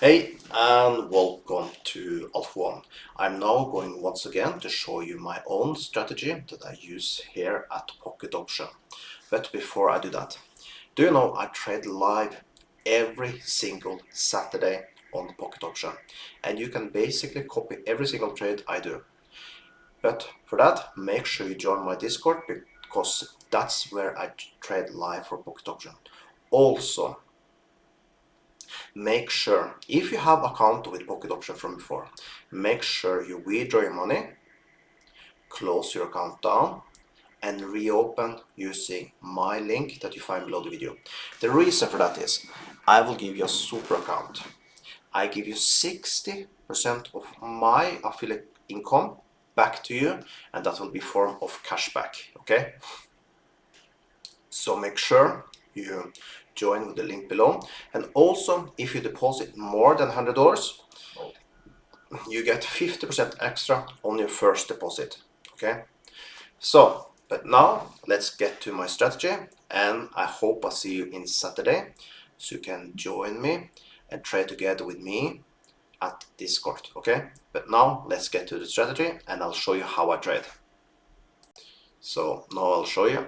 Hey and welcome to Alpha One. I'm now going once again to show you my own strategy that I use here at Pocket Option. But before I do that, do you know I trade live every single Saturday on Pocket Option, and you can basically copy every single trade I do. But for that, make sure you join my Discord because that's where I trade live for Pocket Option. Also, make sure, if you have account with Pocket Option from before, make sure you withdraw your money, close your account down, and reopen using my link that you find below the video. The reason for that is I will give you a super account. I give you 60% of my affiliate income back to you, and that will be form of cashback. Okay, so make sure you join with the link below. And also, if you deposit more than $100, you get 50% extra on your first deposit. Okay, so but now let's get to my strategy, and I hope I see you in Saturday so you can join me and trade together with me at Discord. Okay, but now let's get to the strategy and I'll show you how I trade. So now I'll show you.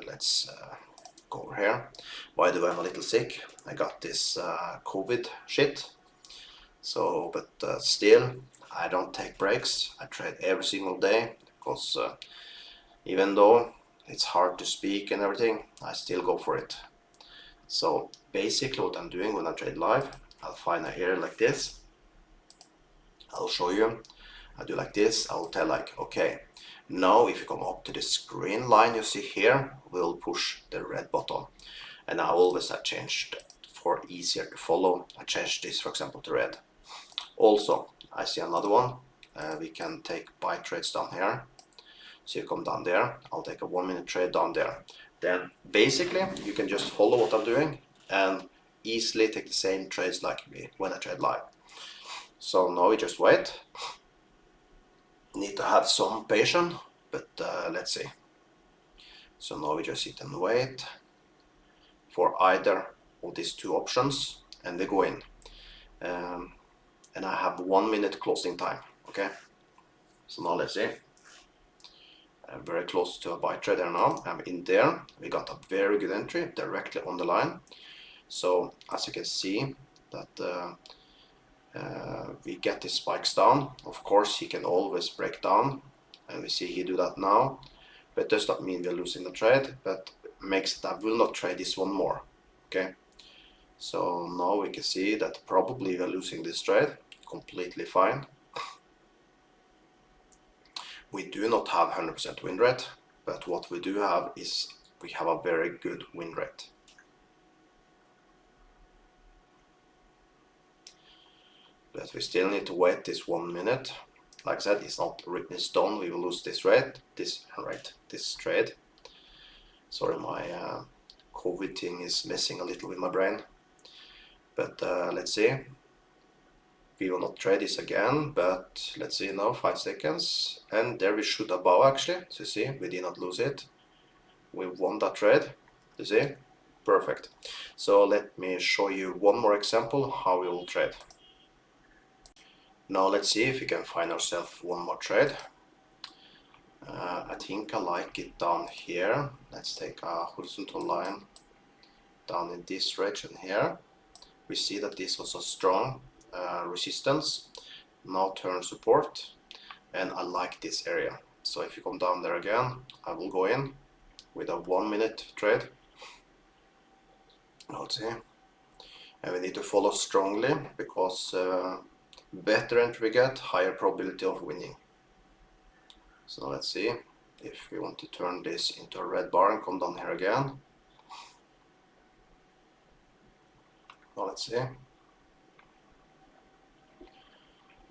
Let's go over here. By the way, I'm a little sick. I got this COVID shit. So, but still, I don't take breaks. I trade every single day because even though it's hard to speak and everything, I still go for it. So basically what I'm doing when I trade live, I'll find an area like this. I'll show you. I do like this. I'll tell like, okay, now if you come up to this green line you see here, we'll push the red button. And I always have changed for easier to follow. I changed this, for example, to red. Also, I see another one. We can take buy trades down here. So you come down there. I'll take a 1 minute trade down there. Then basically you can just follow what I'm doing and easily take the same trades like me when I trade live. So now we just wait. Need to have some patience, but let's see. So now we just sit and wait for either of these two options and they go in. And I have 1 minute closing time. Okay, so now let's see. I'm very close to a buy trade there now. I'm in there. We got a very good entry directly on the line. So as you can see that we get these spikes down. Of course he can always break down, and we see he do that now, but does not mean we're losing the trade, but makes that I will not trade this one more. Okay, so now we can see that probably we're losing this trade. Completely fine. We do not have 100% win rate, but what we do have is we have a very good win rate. But we still need to wait this 1 minute. Like I said, it's not written in stone. We will lose this trade, this trade. Sorry, my COVID thing is messing a little with my brain. But let's see. We will not trade this again, but let's see now, 5 seconds. And there we shoot above actually. So you see, we did not lose it. We won that trade. You see? Perfect. So let me show you one more example how we will trade. Now let's see if we can find ourselves one more trade. I think I like it down here. Let's take a horizontal line down in this region here. We see that this was a strong resistance, now turn support, and I like this area. So if you come down there again, I will go in with a 1 minute trade. Let's see. And we need to follow strongly because better entry we get, higher probability of winning. So let's see if we want to turn this into a red bar and come down here again. Now let's see.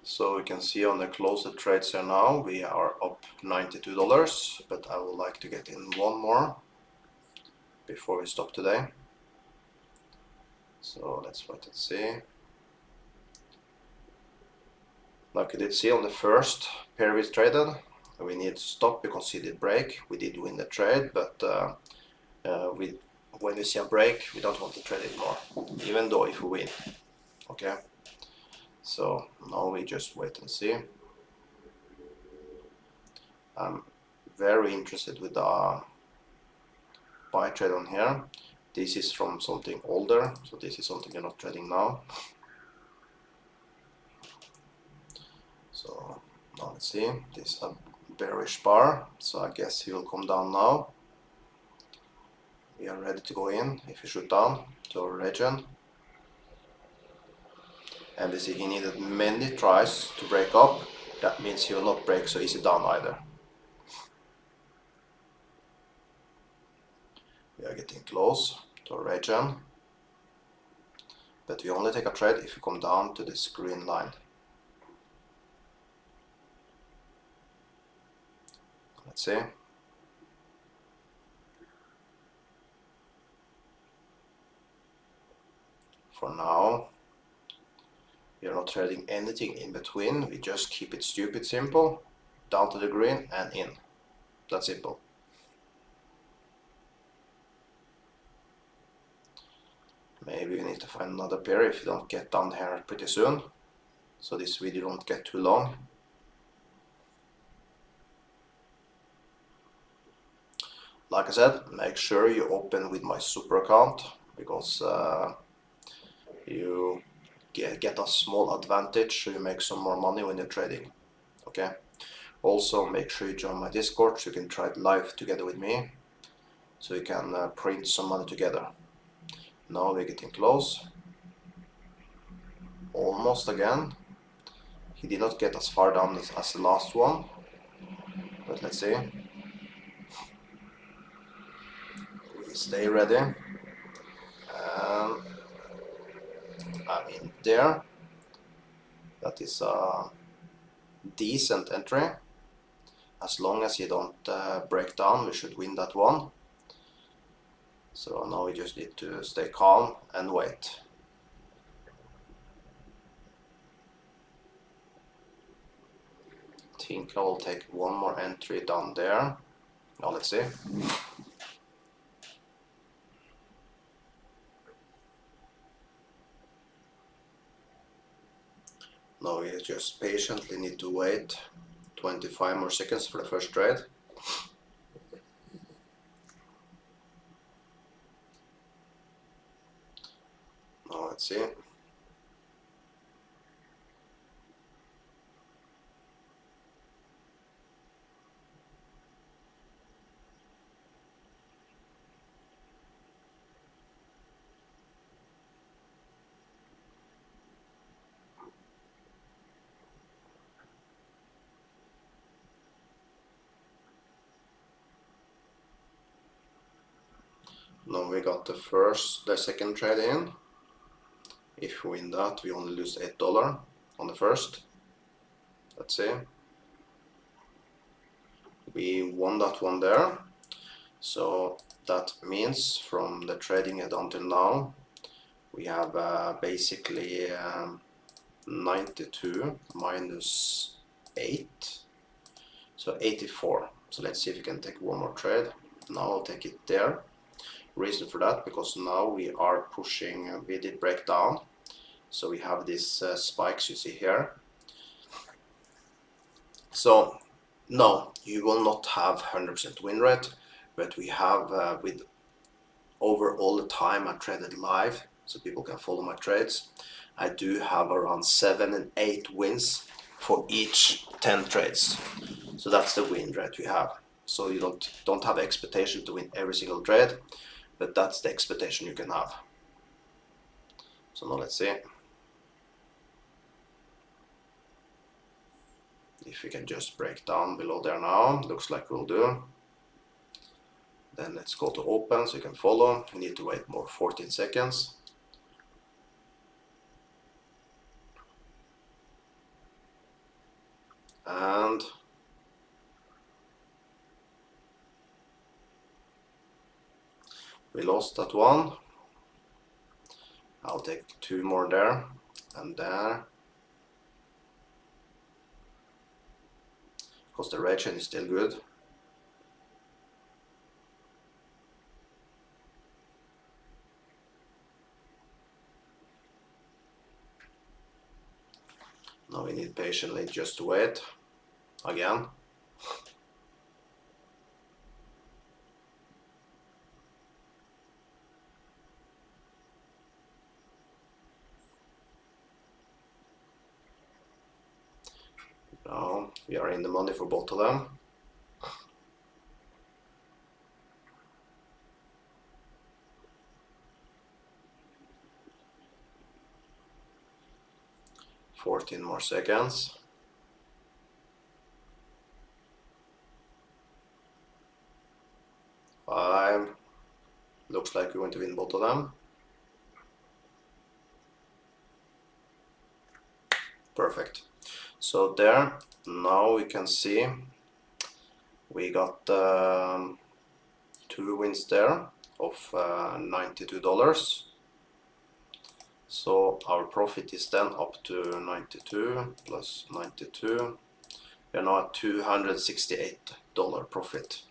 So we can see on the closed trades here now we are up $92, but I would like to get in one more before we stop today. So let's wait and see. Like you did see on the first pair we traded, we need to stop because he did break. We did win the trade, but when we see a break, we don't want to trade anymore, even though if we win. Okay, So now we just wait and see. I'm very interested with the buy trade on here. This is from something older, so this is something you're not trading now. So now let's see, this is a bearish bar, so I guess he will come down now. We are ready to go in if he shoot down to our region. And we see he needed many tries to break up. That means he will not break so easy down either. We are getting close to our region, but we only take a trade if we come down to this green line. Let's see. For now, we are not trading anything in between. We just keep it stupid simple, down to the green and in. That's simple. Maybe we need to find another pair if you don't get down here pretty soon, so this video don't get too long. Like I said, make sure you open with my super account, because you get a small advantage, so you make some more money when you're trading. Okay. Also, make sure you join my Discord so you can trade live together with me, so you can print some money together. Now we're getting close. Almost again. He did not get as far down as the last one, but let's see. We stay ready. I mean, there. That is a decent entry. As long as you don't break down, we should win that one. So now we just need to stay calm and wait. I think I will take one more entry down there. Now let's see. Now we just patiently need to wait 25 more seconds for the first trade. Now let's see. Now we got the second trade in. If we win that, we only lose $8 on the first. Let's see. We won that one there. So that means from the trading it until now, we have basically 92 minus 8, so 84. So let's see if we can take one more trade. Now I'll take it there. Reason for that, because now we are pushing, we did break down, so we have these spikes you see here. So no, you will not have 100% win rate, but we have with over all the time I traded live, so people can follow my trades, I do have around 7 and 8 wins for each 10 trades. So that's the win rate we have. So you don't have expectation to win every single trade, but that's the expectation you can have. So now let's see if we can just break down below there now. Looks like we'll do. Then let's go to open so you can follow. You need to wait more 14 seconds. And we lost that one. I'll take 2 more there and there, because the red chain is still good. Now we need patiently just to wait again. Now we are in the money for both of them. $14 more seconds. $5. Looks like we're going to win both of them. Perfect. So there, now we can see we got 2 wins there of $92. So our profit is then up to 92 plus 92. We are now at $268 profit.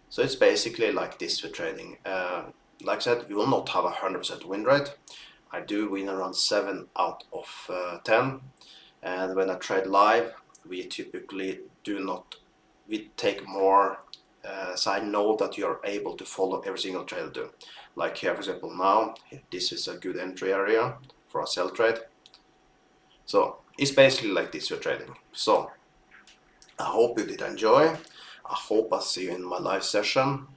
So it's basically like this with trading. Like I said, you will not have a 100% win rate. I do win around 7 out of 10. And when I trade live, we typically we take more, so I know that you are able to follow every single trade I do. Like here, for example, now, this is a good entry area for a sell trade. So it's basically like this with trading. So I hope you did enjoy. I hope I see you in my live session.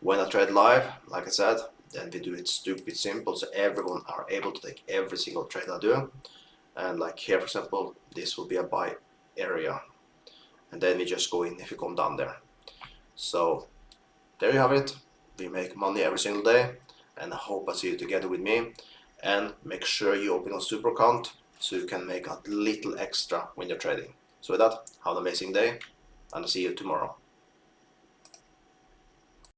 When I trade live, like I said, then we do it stupid simple, so everyone are able to take every single trade I do. And like here, for example, this will be a buy area, and then we just go in if you come down there. So there you have it. We make money every single day, and I hope I see you together with me. And make sure you open a super account so you can make a little extra when you're trading. So with that, have an amazing day, and I'll see you tomorrow.